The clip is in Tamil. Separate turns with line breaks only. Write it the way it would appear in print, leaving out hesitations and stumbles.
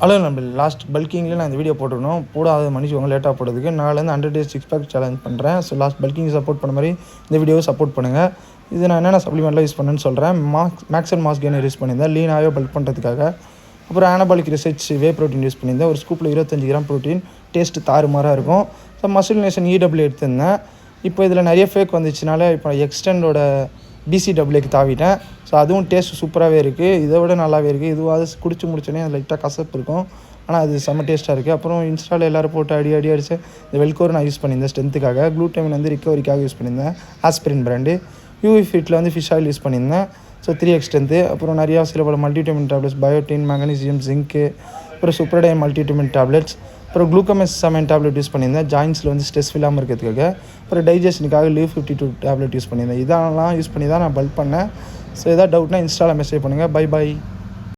ஹலோ நம்ம லாஸ்ட் பல்கிங்கில் நான் இந்த வீடியோ போட்டிருந்தோம். போடாத மன்னிச்சுக்கோங்க லேட்டாக போடுறதுக்கு. நாளைலேருந்து 100 days 6 pack சேலஞ்ச் பண்ணுறேன். ஸோ லாஸ்ட் பல்கிங் சப்போர்ட் பண்ண மாதிரி இந்த வீடியோவை சப்போர்ட் பண்ணுங்கள். இது நான் என்னென்ன சப்ளிமெண்ட்லாம் யூஸ் பண்ணேன்னு சொல்கிறேன். Max and mass gainer use பண்ணியிருந்தேன் லீனாகவே பல்க் பண்ணுறதுக்காக. அப்புறம் anabolic research whey protein use பண்ணியிருந்தேன். ஒரு ஸ்கூப்பில் 25 கிராம் ப்ரோட்டீன், டேஸ்ட்டு தாறுமாறாக இருக்கும். ஸோ மசில் நேஷன் EW எடுத்திருந்தேன். இப்போ இதில் நிறைய ஃபேக் வந்துச்சுனால இப்போ எக்ஸ்டெண்டோட BCAAக்கு தாவிட்டேன். ஸோ அதுவும் டேஸ்ட் சூப்பராகவே இருக்குது. இதை விட நல்லாவே இருக்குது. இதுவாது குடிச்சு முடிச்சோடனே அது லைட்டாக கசப்பு இருக்கும், ஆனால் அது செம்ம டேஸ்ட்டாக இருக்குது. அப்புறம் இன்ஸ்டாவில் எல்லோரும் போட்டு அடிச்சு இந்த வெல்கோர் நான் யூஸ் பண்ணியிருந்தேன் ஸ்ட்ரென்த்துக்காக. க்ளூட்டமின் வந்து ரிகவரிக்காக யூஸ் பண்ணியிருந்தேன் ஆஸ்பிரின் பிராண்டு. யூவி ஃபிட்டில் வந்து ஃபிஷ் ஆயில் யூஸ் பண்ணியிருந்தேன். So 3x strength. அப்புறம் நிறையா சில பல multivitamin tablets, biotin, magnesium, zinc, அப்புறம் சூப்பர்டைன் மல்டிவிட்டமின் டேப்லெட்ஸ், அப்புறம் குளுக்கோமேஸ் சமைன் டேப்லெட் யூஸ் பண்ணியிருந்தேன் ஜாயின்ஸில் வந்து ஸ்ட்ரெஸ் இல்லாமல் இருக்கிறதுக்காக. அப்புறம் டைஜஷனுக்காக லீவ் 52 டேப்லெட் யூஸ் பண்ணியிருந்தேன். இதெல்லாம் யூஸ் பண்ணி தான் நான் பல்க் பண்ணேன். ஸோ எதாவது டவுட்னா இன்ஸ்டாவில் மெசேஜ் பண்ணுங்கள். பை.